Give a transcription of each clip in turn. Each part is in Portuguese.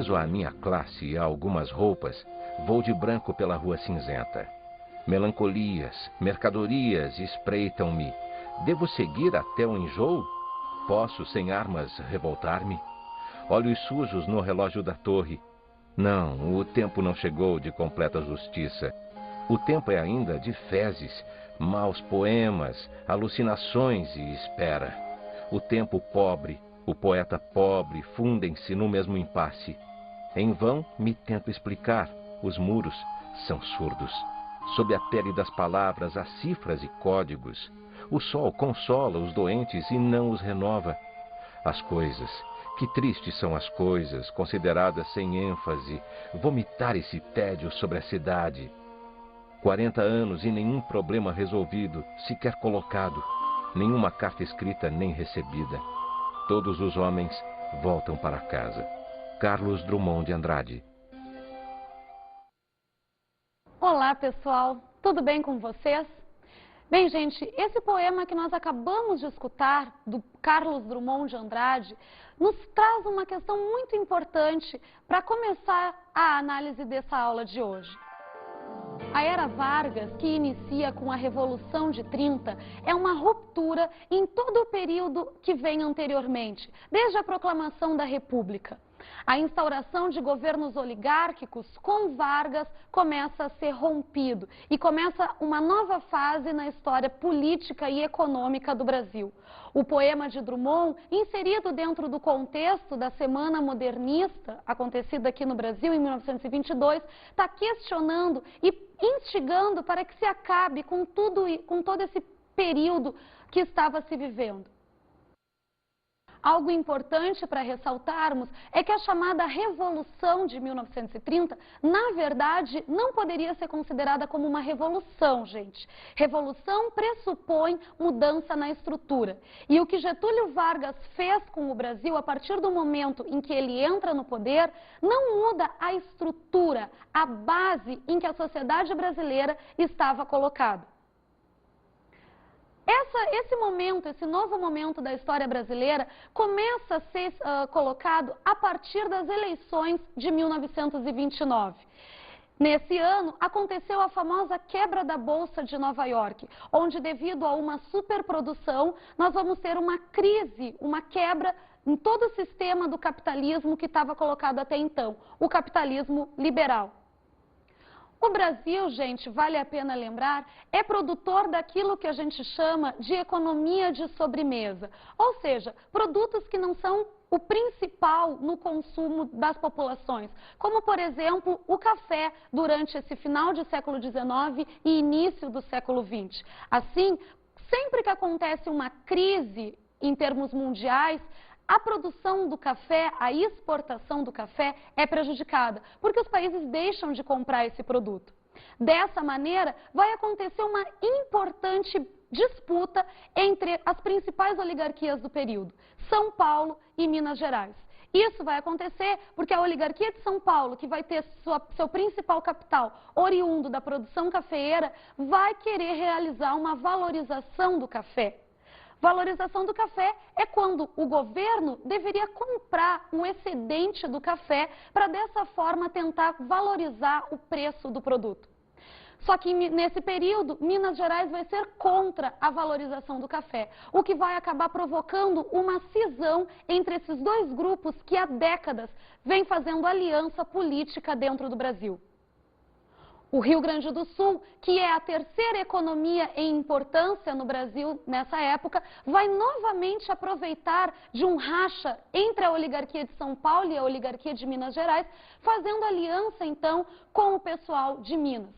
Preso à minha classe e a algumas roupas, vou de branco pela rua cinzenta. Melancolias, mercadorias espreitam-me. Devo seguir até o enjoo? Posso, sem armas, revoltar-me? Olhos sujos no relógio da torre. Não, o tempo não chegou de completa justiça. O tempo é ainda de fezes, maus poemas, alucinações e espera. O tempo pobre, o poeta pobre fundem-se no mesmo impasse. Em vão me tento explicar, os muros são surdos. Sob a pele das palavras há cifras e códigos. O sol consola os doentes e não os renova. As coisas, que tristes são as coisas, consideradas sem ênfase, vomitar esse tédio sobre a cidade. 40 anos e nenhum problema resolvido, sequer colocado, nenhuma carta escrita nem recebida. Todos os homens voltam para casa. Carlos Drummond de Andrade. Olá, pessoal. Tudo bem com vocês? Bem, gente, esse poema que nós acabamos de escutar, do Carlos Drummond de Andrade, nos traz uma questão muito importante para começar a análise dessa aula de hoje. A Era Vargas, que inicia com a Revolução de 30, é uma ruptura em todo o período que vem anteriormente, desde a proclamação da República. A instauração de governos oligárquicos com Vargas começa a ser rompido e começa uma nova fase na história política e econômica do Brasil. O poema de Drummond, inserido dentro do contexto da Semana Modernista, acontecida aqui no Brasil em 1922, está questionando e instigando para que se acabe com todo esse período que estava se vivendo. Algo importante para ressaltarmos é que a chamada Revolução de 1930, na verdade, não poderia ser considerada como uma revolução, gente. Revolução pressupõe mudança na estrutura. E o que Getúlio Vargas fez com o Brasil, a partir do momento em que ele entra no poder, não muda a estrutura, a base em que a sociedade brasileira estava colocada. Esse momento, esse novo momento da história brasileira começa a ser colocado a partir das eleições de 1929. Nesse ano, aconteceu a famosa quebra da Bolsa de Nova York, onde, devido a uma superprodução, nós vamos ter uma crise, uma quebra em todo o sistema do capitalismo que estava colocado até então, o capitalismo liberal. O Brasil, gente, vale a pena lembrar, é produtor daquilo que a gente chama de economia de sobremesa. Ou seja, produtos que não são o principal no consumo das populações, como, por exemplo, o café durante esse final de século XIX e início do século XX. Assim, sempre que acontece uma crise em termos mundiais, a produção do café, a exportação do café é prejudicada, porque os países deixam de comprar esse produto. Dessa maneira, vai acontecer uma importante disputa entre as principais oligarquias do período, São Paulo e Minas Gerais. Isso vai acontecer porque a oligarquia de São Paulo, que vai ter seu principal capital oriundo da produção cafeeira, vai querer realizar uma valorização do café. Valorização do café é quando o governo deveria comprar um excedente do café para dessa forma tentar valorizar o preço do produto. Só que nesse período, Minas Gerais vai ser contra a valorização do café, o que vai acabar provocando uma cisão entre esses dois grupos que há décadas vêm fazendo aliança política dentro do Brasil. O Rio Grande do Sul, que é a terceira economia em importância no Brasil nessa época, vai novamente aproveitar de um racha entre a oligarquia de São Paulo e a oligarquia de Minas Gerais, fazendo aliança, então, com o pessoal de Minas.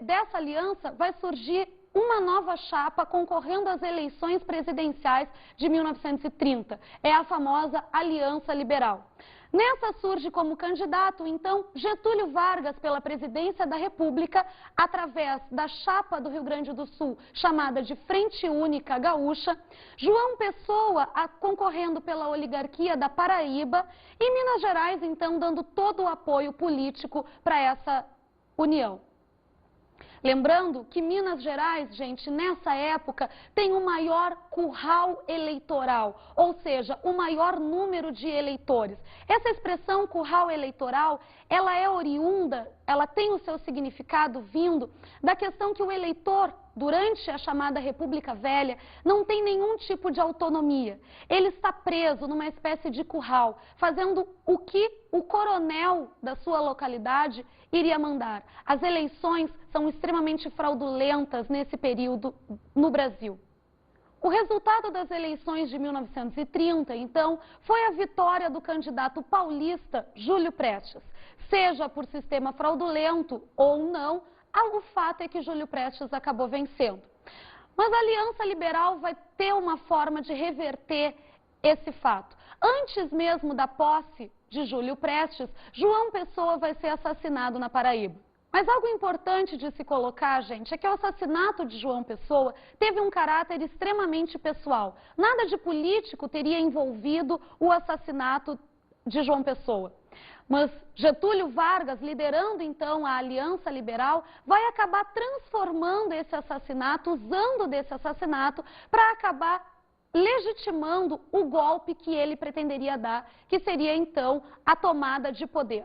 Dessa aliança vai surgir uma nova chapa concorrendo às eleições presidenciais de 1930. É a famosa Aliança Liberal. Nessa surge como candidato, então, Getúlio Vargas pela presidência da República, através da chapa do Rio Grande do Sul, chamada de Frente Única Gaúcha, João Pessoa concorrendo pela oligarquia da Paraíba e Minas Gerais, então, dando todo o apoio político para essa união. Lembrando que Minas Gerais, gente, nessa época tem o maior curral eleitoral, ou seja, o maior número de eleitores. Essa expressão curral eleitoral, ela é oriunda, ela tem o seu significado vindo da questão que o eleitor, durante a chamada República Velha, não tem nenhum tipo de autonomia. Ele está preso numa espécie de curral, fazendo o que o coronel da sua localidade iria mandar. As eleições são extremamente fraudulentas nesse período no Brasil. O resultado das eleições de 1930, então, foi a vitória do candidato paulista Júlio Prestes. Seja por sistema fraudulento ou não, o fato é que Júlio Prestes acabou vencendo. Mas a Aliança Liberal vai ter uma forma de reverter esse fato. Antes mesmo da posse de Júlio Prestes, João Pessoa vai ser assassinado na Paraíba. Mas algo importante de se colocar, gente, é que o assassinato de João Pessoa teve um caráter extremamente pessoal. Nada de político teria envolvido o assassinato de João Pessoa. Mas Getúlio Vargas, liderando então a Aliança Liberal, vai acabar transformando esse assassinato, usando desse assassinato para acabar legitimando o golpe que ele pretenderia dar, que seria então a tomada de poder.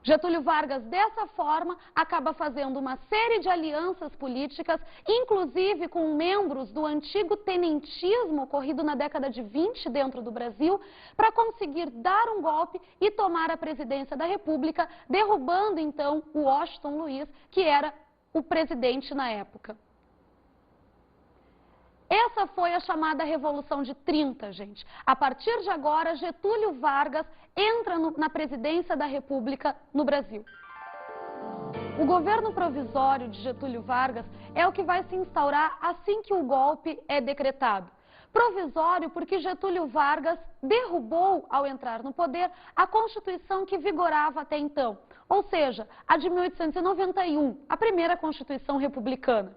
Getúlio Vargas, dessa forma, acaba fazendo uma série de alianças políticas, inclusive com membros do antigo tenentismo ocorrido na década de 20 dentro do Brasil, para conseguir dar um golpe e tomar a presidência da República, derrubando então o Washington Luiz, que era o presidente na época. Essa foi a chamada Revolução de 30, gente. A partir de agora, Getúlio Vargas entra na presidência da República no Brasil. O governo provisório de Getúlio Vargas é o que vai se instaurar assim que o golpe é decretado. Provisório porque Getúlio Vargas derrubou, ao entrar no poder, a Constituição que vigorava até então, ou seja, a de 1891, a primeira Constituição republicana.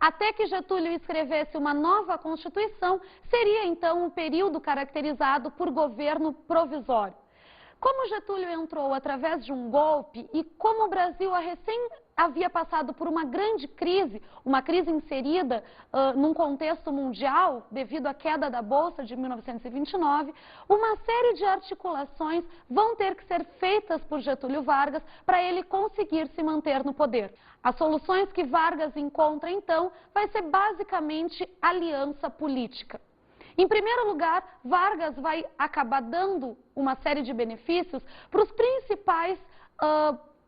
Até que Getúlio escrevesse uma nova Constituição, seria então um período caracterizado por governo provisório. Como Getúlio entrou através de um golpe e como o Brasil havia passado por uma grande crise, uma crise inserida num contexto mundial devido à queda da Bolsa de 1929, uma série de articulações vão ter que ser feitas por Getúlio Vargas para ele conseguir se manter no poder. As soluções que Vargas encontra, então, vai ser basicamente aliança política. Em primeiro lugar, Vargas vai acabar dando uma série de benefícios para os principais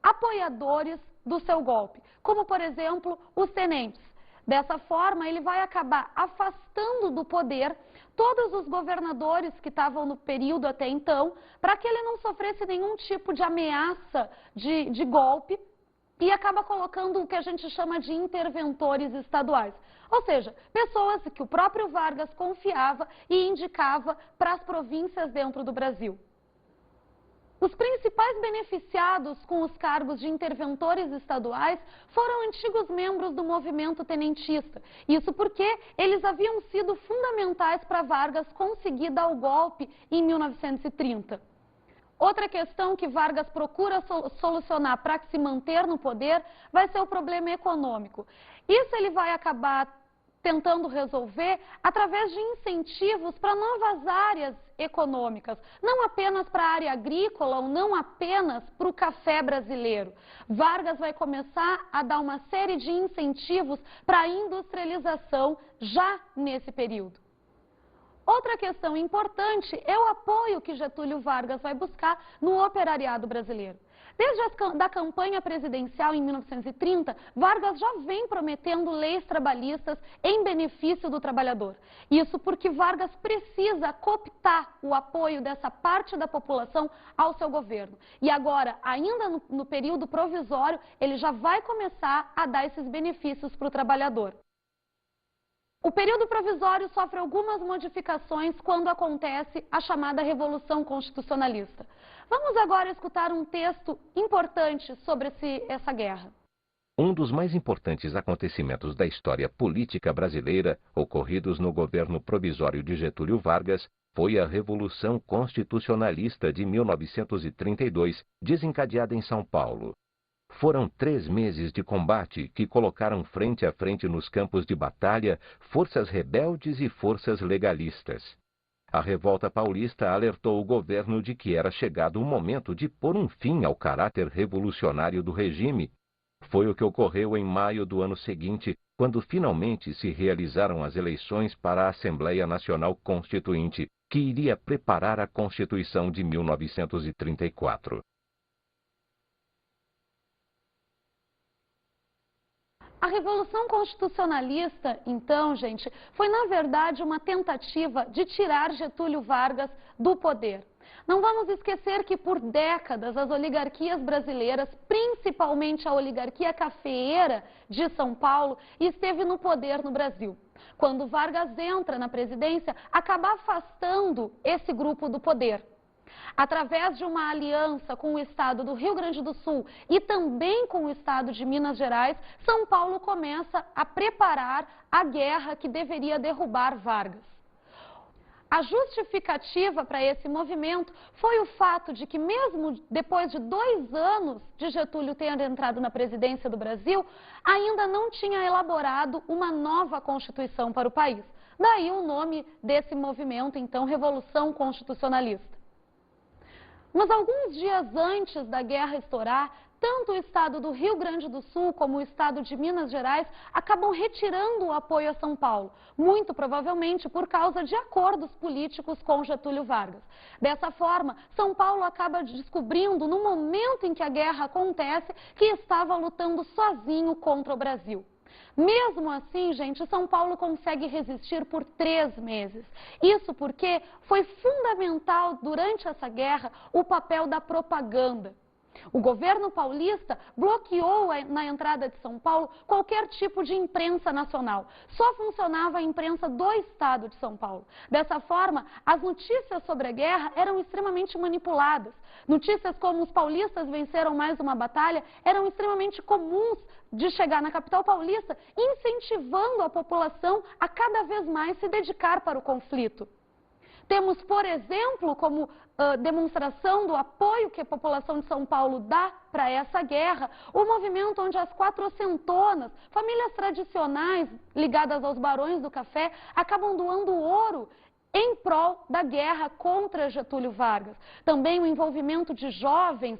apoiadores do seu golpe, como, por exemplo, os tenentes. Dessa forma, ele vai acabar afastando do poder todos os governadores que estavam no período até então, para que ele não sofresse nenhum tipo de ameaça de golpe, e acaba colocando o que a gente chama de interventores estaduais. Ou seja, pessoas que o próprio Vargas confiava e indicava para as províncias dentro do Brasil. Os principais beneficiados com os cargos de interventores estaduais foram antigos membros do movimento tenentista. Isso porque eles haviam sido fundamentais para Vargas conseguir dar o golpe em 1930. Outra questão que Vargas procura solucionar para se manter no poder vai ser o problema econômico. Isso ele vai acabar tentando resolver através de incentivos para novas áreas econômicas, não apenas para a área agrícola ou não apenas para o café brasileiro. Vargas vai começar a dar uma série de incentivos para a industrialização já nesse período. Outra questão importante é o apoio que Getúlio Vargas vai buscar no operariado brasileiro. Desde a campanha presidencial em 1930, Vargas já vem prometendo leis trabalhistas em benefício do trabalhador. Isso porque Vargas precisa cooptar o apoio dessa parte da população ao seu governo. E agora, ainda no período provisório, ele já vai começar a dar esses benefícios para o trabalhador. O período provisório sofre algumas modificações quando acontece a chamada Revolução Constitucionalista. Vamos agora escutar um texto importante sobre essa guerra. Um dos mais importantes acontecimentos da história política brasileira, ocorridos no governo provisório de Getúlio Vargas, foi a Revolução Constitucionalista de 1932, desencadeada em São Paulo. Foram 3 meses de combate que colocaram frente a frente nos campos de batalha forças rebeldes e forças legalistas. A revolta paulista alertou o governo de que era chegado o momento de pôr um fim ao caráter revolucionário do regime. Foi o que ocorreu em maio do ano seguinte, quando finalmente se realizaram as eleições para a Assembleia Nacional Constituinte, que iria preparar a Constituição de 1934. A Revolução Constitucionalista, então, gente, foi na verdade uma tentativa de tirar Getúlio Vargas do poder. Não vamos esquecer que por décadas as oligarquias brasileiras, principalmente a oligarquia cafeeira de São Paulo, esteve no poder no Brasil. Quando Vargas entra na presidência, acaba afastando esse grupo do poder. Através de uma aliança com o estado do Rio Grande do Sul e também com o estado de Minas Gerais, São Paulo começa a preparar a guerra que deveria derrubar Vargas. A justificativa para esse movimento foi o fato de que, mesmo depois de 2 anos de Getúlio ter entrado na presidência do Brasil, ainda não tinha elaborado uma nova Constituição para o país. Daí o nome desse movimento, então, Revolução Constitucionalista. Mas alguns dias antes da guerra estourar, tanto o estado do Rio Grande do Sul como o estado de Minas Gerais acabam retirando o apoio a São Paulo, muito provavelmente por causa de acordos políticos com Getúlio Vargas. Dessa forma, São Paulo acaba descobrindo, no momento em que a guerra acontece, que estava lutando sozinho contra o Brasil. Mesmo assim, gente, São Paulo consegue resistir por 3 meses. Isso porque foi fundamental durante essa guerra o papel da propaganda. O governo paulista bloqueou na entrada de São Paulo qualquer tipo de imprensa nacional. Só funcionava a imprensa do estado de São Paulo. Dessa forma, as notícias sobre a guerra eram extremamente manipuladas. Notícias como os paulistas venceram mais uma batalha eram extremamente comuns de chegar na capital paulista, incentivando a população a cada vez mais se dedicar para o conflito. Temos, por exemplo, como demonstração do apoio que a população de São Paulo dá para essa guerra, o movimento onde as quatrocentonas, famílias tradicionais ligadas aos barões do café, acabam doando ouro em prol da guerra contra Getúlio Vargas. Também o envolvimento de jovens,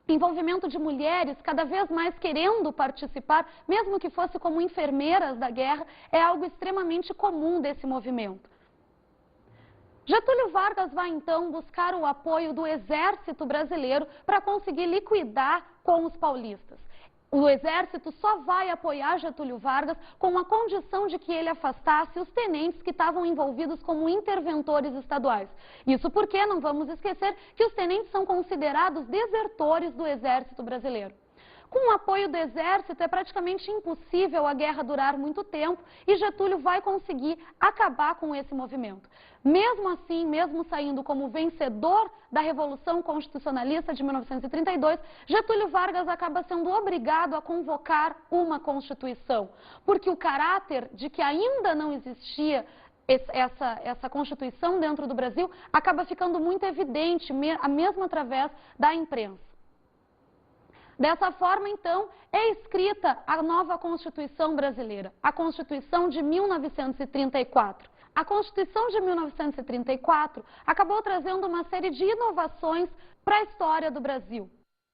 envolvimento de mulheres cada vez mais querendo participar, mesmo que fosse como enfermeiras da guerra, é algo extremamente comum desse movimento. Getúlio Vargas vai então buscar o apoio do exército brasileiro para conseguir liquidar com os paulistas. O exército só vai apoiar Getúlio Vargas com a condição de que ele afastasse os tenentes que estavam envolvidos como interventores estaduais. Isso porque não vamos esquecer que os tenentes são considerados desertores do exército brasileiro. Com o apoio do exército, é praticamente impossível a guerra durar muito tempo e Getúlio vai conseguir acabar com esse movimento. Mesmo assim, mesmo saindo como vencedor da Revolução Constitucionalista de 1932, Getúlio Vargas acaba sendo obrigado a convocar uma Constituição, porque o caráter de que ainda não existia essa Constituição dentro do Brasil acaba ficando muito evidente, mesmo através da imprensa. Dessa forma, então, é escrita a nova Constituição brasileira, a Constituição de 1934. A Constituição de 1934 acabou trazendo uma série de inovações para a história do Brasil.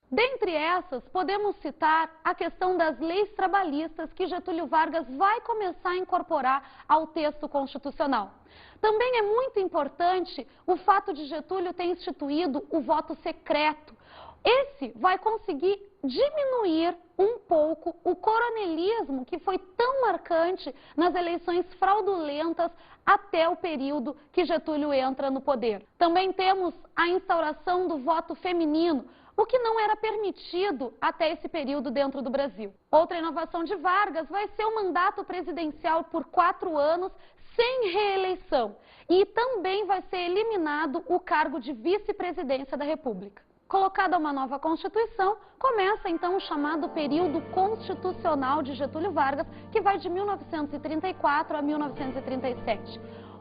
Dentre essas, podemos citar a questão das leis trabalhistas que Getúlio Vargas vai começar a incorporar ao texto constitucional. Também é muito importante o fato de Getúlio ter instituído o voto secreto. Esse vai conseguir diminuir um pouco o coronelismo que foi tão marcante nas eleições fraudulentas até o período que Getúlio entra no poder. Também temos a instauração do voto feminino, o que não era permitido até esse período dentro do Brasil. Outra inovação de Vargas vai ser o mandato presidencial por 4 anos sem reeleição. E também vai ser eliminado o cargo de vice-presidência da República. Colocada uma nova Constituição, começa então o chamado período constitucional de Getúlio Vargas, que vai de 1934 a 1937.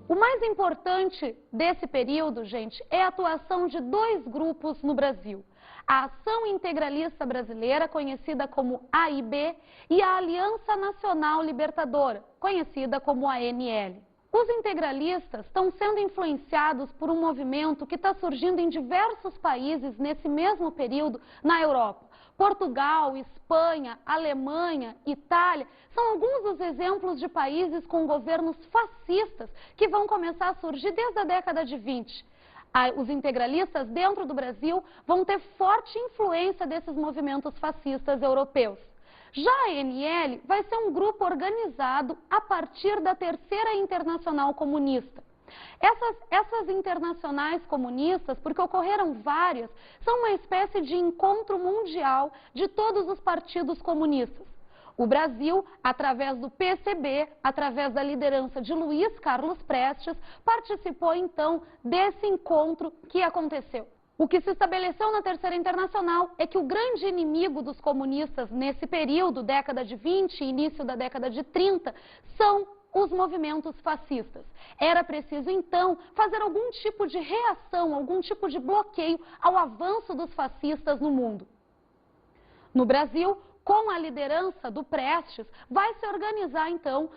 O mais importante desse período, gente, é a atuação de dois grupos no Brasil. A Ação Integralista Brasileira, conhecida como AIB, e a Aliança Nacional Libertadora, conhecida como ANL. Os integralistas estão sendo influenciados por um movimento que está surgindo em diversos países nesse mesmo período na Europa. Portugal, Espanha, Alemanha, Itália, são alguns dos exemplos de países com governos fascistas que vão começar a surgir desde a década de 20. Os integralistas dentro do Brasil vão ter forte influência desses movimentos fascistas europeus. Já a ANL vai ser um grupo organizado a partir da Terceira Internacional Comunista. Essas internacionais comunistas, porque ocorreram várias, são uma espécie de encontro mundial de todos os partidos comunistas. O Brasil, através do PCB, através da liderança de Luiz Carlos Prestes, participou então desse encontro que aconteceu. O que se estabeleceu na Terceira Internacional é que o grande inimigo dos comunistas nesse período, década de 20 e início da década de 30, são os movimentos fascistas. Era preciso, então, fazer algum tipo de reação, algum tipo de bloqueio ao avanço dos fascistas no mundo. No Brasil, com a liderança do Prestes, vai se organizar, então,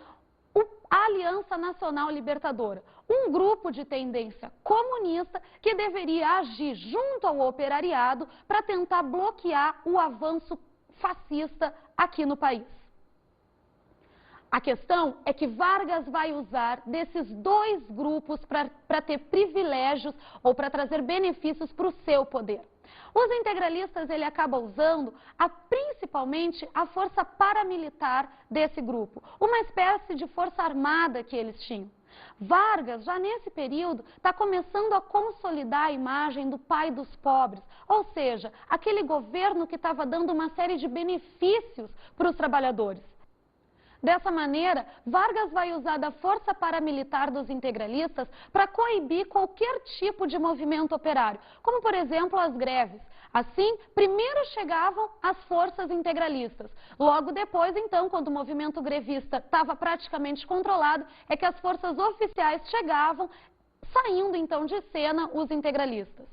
a Aliança Nacional Libertadora, um grupo de tendência comunista que deveria agir junto ao operariado para tentar bloquear o avanço fascista aqui no país. A questão é que Vargas vai usar desses dois grupos para ter privilégios ou para trazer benefícios para o seu poder. Os integralistas ele acaba usando principalmente a força paramilitar desse grupo, uma espécie de força armada que eles tinham. Vargas, já nesse período, está começando a consolidar a imagem do pai dos pobres, ou seja, aquele governo que estava dando uma série de benefícios para os trabalhadores. Dessa maneira, Vargas vai usar da força paramilitar dos integralistas para coibir qualquer tipo de movimento operário, como, por exemplo, as greves. Assim, primeiro chegavam as forças integralistas. Logo depois, então, quando o movimento grevista estava praticamente controlado, é que as forças oficiais chegavam, saindo então de cena os integralistas.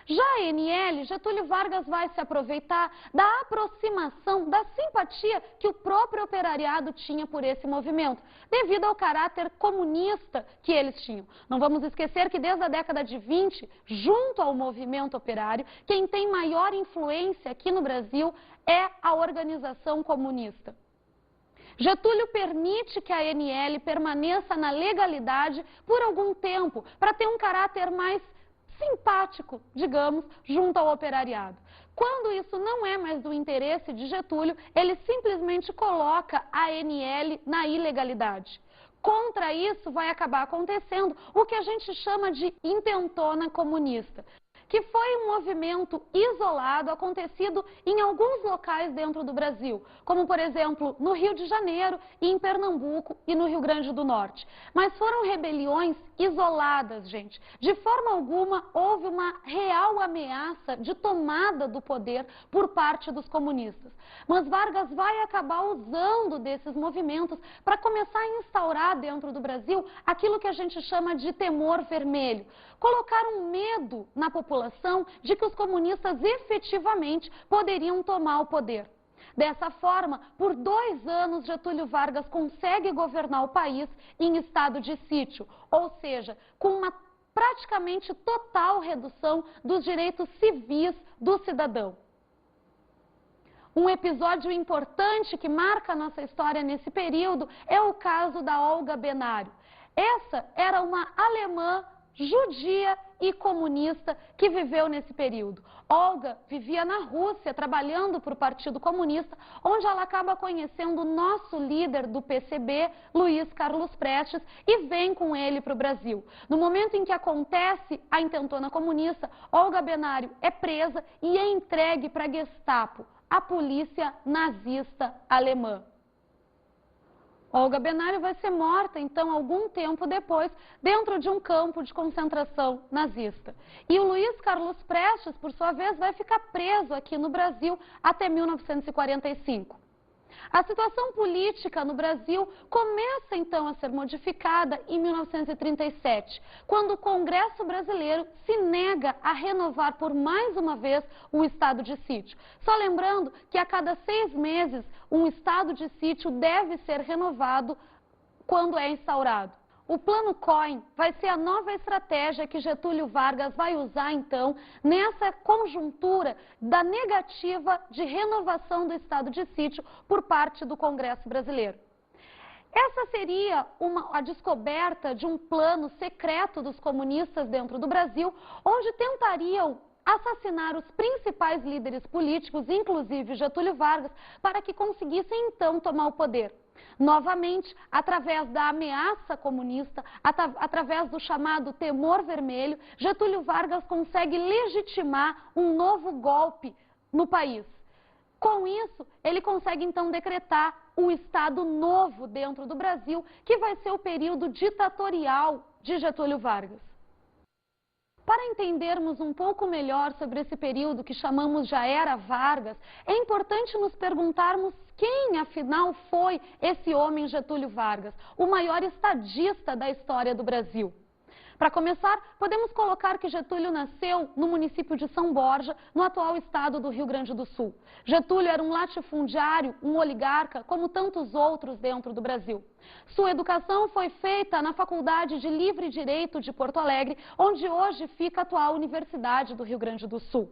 Já a ANL, Getúlio Vargas vai se aproveitar da aproximação, da simpatia que o próprio operariado tinha por esse movimento, devido ao caráter comunista que eles tinham. Não vamos esquecer que desde a década de 20, junto ao movimento operário, quem tem maior influência aqui no Brasil é a organização comunista. Getúlio permite que a ANL permaneça na legalidade por algum tempo, para ter um caráter mais simpático, digamos, junto ao operariado. Quando isso não é mais do interesse de Getúlio, ele simplesmente coloca a ANL na ilegalidade. Contra isso vai acabar acontecendo o que a gente chama de intentona comunista, que foi um movimento isolado, acontecido em alguns locais dentro do Brasil, como, por exemplo, no Rio de Janeiro, e em Pernambuco e no Rio Grande do Norte. Mas foram rebeliões isoladas, gente. De forma alguma, houve uma real ameaça de tomada do poder por parte dos comunistas. Mas Vargas vai acabar usando desses movimentos para começar a instaurar dentro do Brasil aquilo que a gente chama de temor vermelho. Colocar um medo na população de que os comunistas efetivamente poderiam tomar o poder. Dessa forma, por 2 anos, Getúlio Vargas consegue governar o país em estado de sítio, ou seja, com uma praticamente total redução dos direitos civis do cidadão. Um episódio importante que marca a nossa história nesse período é o caso da Olga Benário. Essa era uma alemã judia e comunista que viveu nesse período. Olga vivia na Rússia, trabalhando para o Partido Comunista, onde ela acaba conhecendo o nosso líder do PCB, Luiz Carlos Prestes, e vem com ele para o Brasil. No momento em que acontece a intentona comunista, Olga Benário é presa e é entregue para a Gestapo, a polícia nazista alemã. Olga Benário vai ser morta, então, algum tempo depois, dentro de um campo de concentração nazista. E o Luiz Carlos Prestes, por sua vez, vai ficar preso aqui no Brasil até 1945. A situação política no Brasil começa então a ser modificada em 1937, quando o Congresso brasileiro se nega a renovar por mais uma vez o estado de sítio. Só lembrando que a cada 6 meses um estado de sítio deve ser renovado quando é instaurado. O Plano COIN vai ser a nova estratégia que Getúlio Vargas vai usar, então, nessa conjuntura da negativa de renovação do estado de sítio por parte do Congresso brasileiro. Essa seria a descoberta de um plano secreto dos comunistas dentro do Brasil, onde tentariam assassinar os principais líderes políticos, inclusive Getúlio Vargas, para que conseguissem, então, tomar o poder. Novamente, através da ameaça comunista, através do chamado temor vermelho, Getúlio Vargas consegue legitimar um novo golpe no país. Com isso, ele consegue então decretar um Estado novo dentro do Brasil, que vai ser o período ditatorial de Getúlio Vargas. Para entendermos um pouco melhor sobre esse período que chamamos de Era Vargas, é importante nos perguntarmos quem, afinal, foi esse homem Getúlio Vargas, o maior estadista da história do Brasil. Para começar, podemos colocar que Getúlio nasceu no município de São Borja, no atual estado do Rio Grande do Sul. Getúlio era um latifundiário, um oligarca, como tantos outros dentro do Brasil. Sua educação foi feita na Faculdade de Livre Direito de Porto Alegre, onde hoje fica a atual Universidade do Rio Grande do Sul.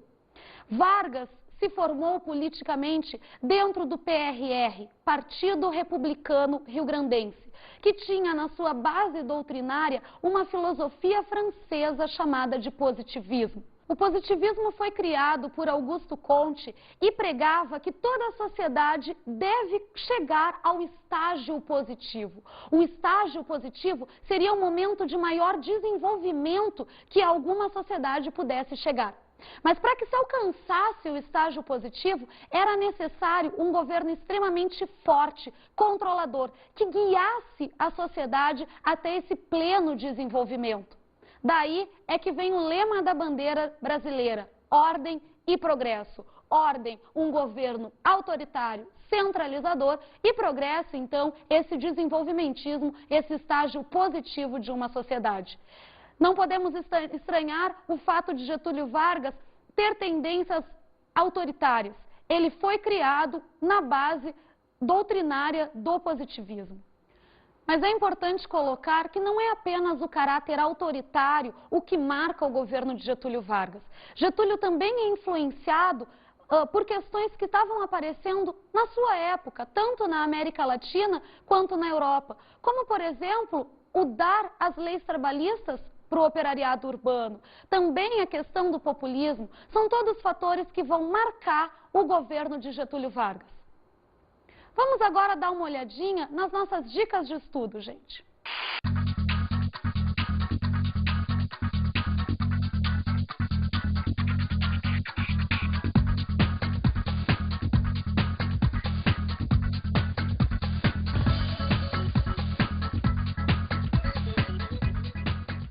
Vargas se formou politicamente dentro do PRR, Partido Republicano Rio-Grandense, que tinha na sua base doutrinária uma filosofia francesa chamada de positivismo. O positivismo foi criado por Augusto Comte e pregava que toda a sociedade deve chegar ao estágio positivo. O estágio positivo seria o momento de maior desenvolvimento que alguma sociedade pudesse chegar. Mas para que se alcançasse o estágio positivo, era necessário um governo extremamente forte, controlador, que guiasse a sociedade até esse pleno desenvolvimento. Daí é que vem o lema da bandeira brasileira: ordem e progresso. Ordem, um governo autoritário, centralizador, e progresso, então, esse desenvolvimentismo, esse estágio positivo de uma sociedade. Não podemos estranhar o fato de Getúlio Vargas ter tendências autoritárias. Ele foi criado na base doutrinária do positivismo. Mas é importante colocar que não é apenas o caráter autoritário o que marca o governo de Getúlio Vargas. Getúlio também é influenciado por questões que estavam aparecendo na sua época, tanto na América Latina quanto na Europa, como, por exemplo, o dar as leis trabalhistas para o operariado urbano. Também a questão do populismo, são todos fatores que vão marcar o governo de Getúlio Vargas. Vamos agora dar uma olhadinha nas nossas dicas de estudo, gente.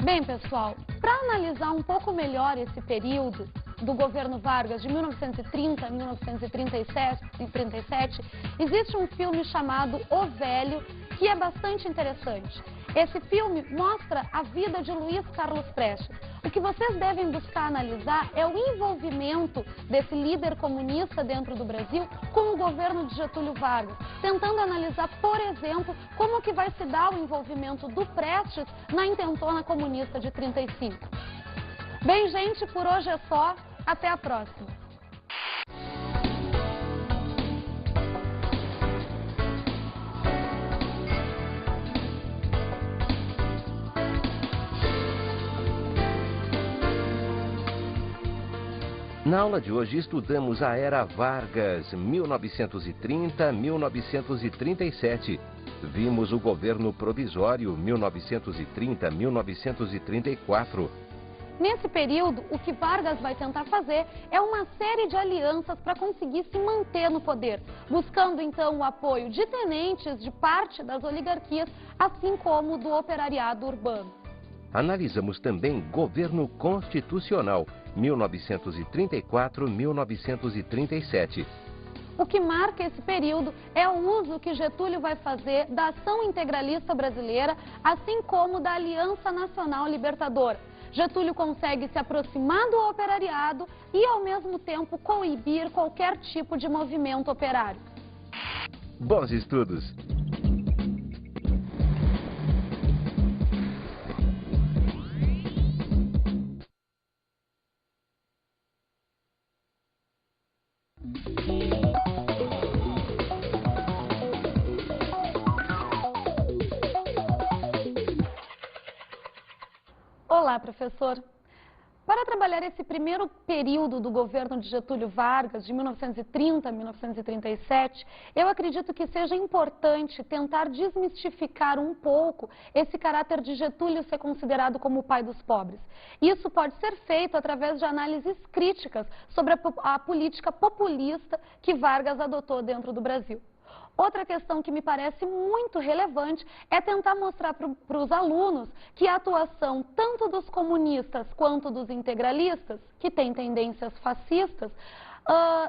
Bem, pessoal, para analisar um pouco melhor esse período do governo Vargas, de 1930 a 1937, existe um filme chamado O Velho, que é bastante interessante. Esse filme mostra a vida de Luiz Carlos Prestes. O que vocês devem buscar analisar é o envolvimento desse líder comunista dentro do Brasil com o governo de Getúlio Vargas, tentando analisar, por exemplo, como que vai se dar o envolvimento do Prestes na intentona comunista de 35. Bem, gente, por hoje é só. Até a próxima. Na aula de hoje estudamos a Era Vargas, 1930-1937. Vimos o governo provisório, 1930-1934. Nesse período, o que Vargas vai tentar fazer é uma série de alianças para conseguir se manter no poder, buscando então o apoio de tenentes de parte das oligarquias, assim como do operariado urbano. Analisamos também governo constitucional, 1934-1937. O que marca esse período é o uso que Getúlio vai fazer da ação integralista brasileira, assim como da Aliança Nacional Libertadora. Getúlio consegue se aproximar do operariado e, ao mesmo tempo, coibir qualquer tipo de movimento operário. Bons estudos! Olá, professor. Para trabalhar esse primeiro período do governo de Getúlio Vargas, de 1930 a 1937, eu acredito que seja importante tentar desmistificar um pouco esse caráter de Getúlio ser considerado como o pai dos pobres. Isso pode ser feito através de análises críticas sobre a política populista que Vargas adotou dentro do Brasil. Outra questão que me parece muito relevante é tentar mostrar para os alunos que a atuação tanto dos comunistas quanto dos integralistas, que têm tendências fascistas,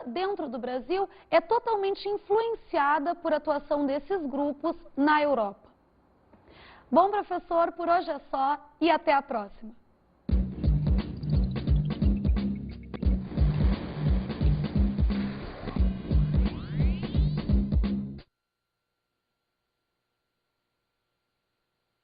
dentro do Brasil, é totalmente influenciada por atuação desses grupos na Europa. Bom, professor, por hoje é só e até a próxima.